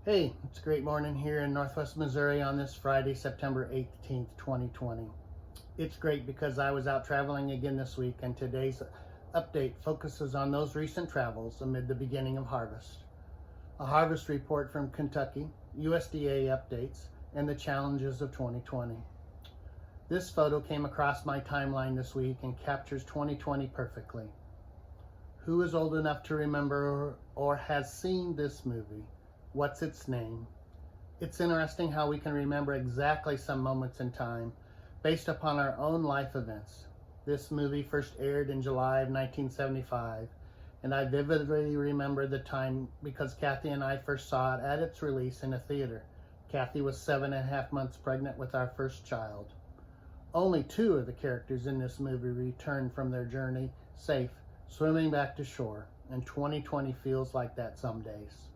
Hey, it's a great morning here in Northwest Missouri on this Friday, September 18th, 2020. It's great because I was out traveling again this week, and today's update focuses on those recent travels amid the beginning of harvest. A harvest report from Kentucky, USDA updates, and the challenges of 2020. This photo came across my timeline this week and captures 2020 perfectly. Who is old enough to remember or has seen this movie? What's its name? It's interesting how we can remember exactly some moments in time based upon our own life events. This movie first aired in July of 1975, and I vividly remember the time because Kathy and I first saw it at its release in a theater. Kathy was 7.5 months pregnant with our first child. Only 2 of the characters in this movie returned from their journey safe, swimming back to shore, and 2020 feels like that some days.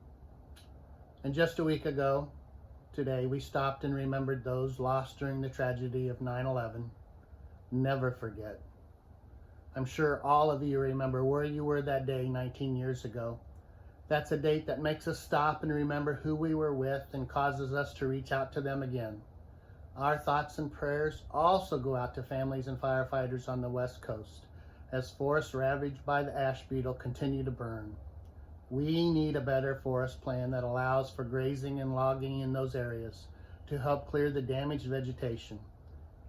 And just a week ago, today, we stopped and remembered those lost during the tragedy of 9/11. Never forget. I'm sure all of you remember where you were that day 19 years ago. That's a date that makes us stop and remember who we were with and causes us to reach out to them again. Our thoughts and prayers also go out to families and firefighters on the West Coast as forests ravaged by the ash beetle continue to burn. We need a better forest plan that allows for grazing and logging in those areas to help clear the damaged vegetation.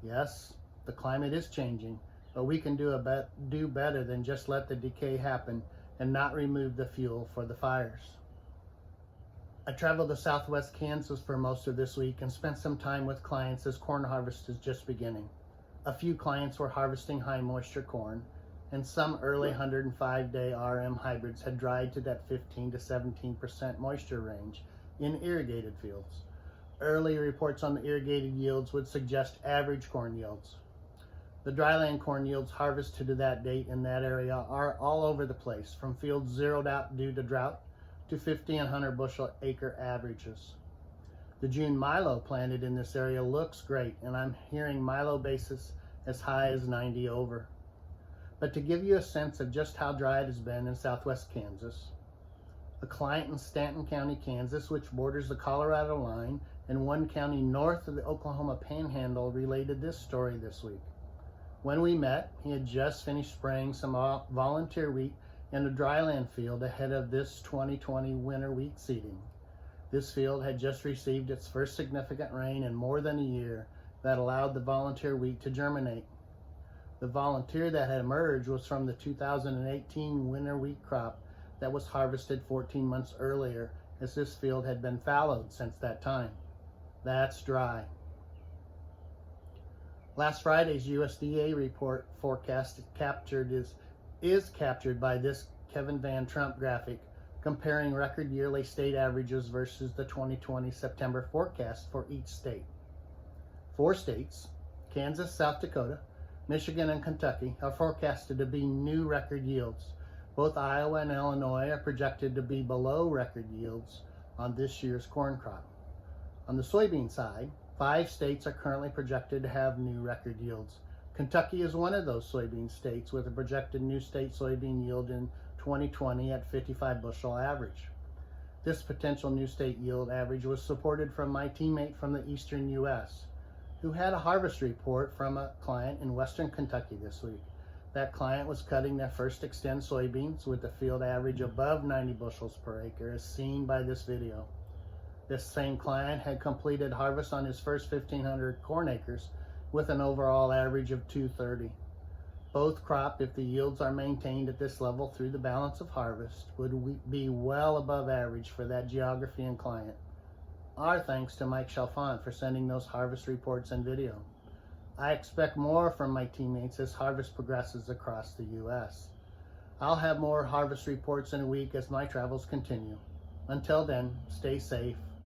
Yes, the climate is changing, but we can do better than just let the decay happen and not remove the fuel for the fires. I traveled to southwest Kansas for most of this week and spent some time with clients as corn harvest is just beginning. A few clients were harvesting high moisture corn, and some early 105-day RM hybrids had dried to that 15 to 17% moisture range in irrigated fields. Early reports on the irrigated yields would suggest average corn yields. The dryland corn yields harvested to that date in that area are all over the place, from fields zeroed out due to drought to 50 and 100 bushel acre averages. The June milo planted in this area looks great, and I'm hearing milo basis as high as 90 over. But to give you a sense of just how dry it has been in southwest Kansas, a client in Stanton County, Kansas, which borders the Colorado line and one county north of the Oklahoma Panhandle, related this story this week. When we met, he had just finished spraying some volunteer wheat in a dryland field ahead of this 2020 winter wheat seeding. This field had just received its first significant rain in more than a year that allowed the volunteer wheat to germinate. The volunteer that had emerged was from the 2018 winter wheat crop that was harvested 14 months earlier, as this field had been fallowed since that time. That's dry. Last Friday's USDA report forecast is captured by this Kevin Van Trump graphic comparing record yearly state averages versus the 2020 September forecast for each state. 4 states, Kansas, South Dakota, Michigan, and Kentucky, are forecasted to be new record yields. Both Iowa and Illinois are projected to be below record yields on this year's corn crop. On the soybean side, 5 states are currently projected to have new record yields. Kentucky is one of those soybean states with a projected new state soybean yield in 2020 at 55 bushel average. This potential new state yield average was supported from my teammate from the eastern U.S., who had a harvest report from a client in western Kentucky this week. That client was cutting their first Xtend soybeans with a field average above 90 bushels per acre, as seen by this video. This same client had completed harvest on his first 1,500 corn acres with an overall average of 230. Both crop, if the yields are maintained at this level through the balance of harvest, would be well above average for that geography and client. Our thanks to Mike Chalfant for sending those harvest reports and video. I expect more from my teammates as harvest progresses across the U.S. I'll have more harvest reports in a week as my travels continue. Until then, stay safe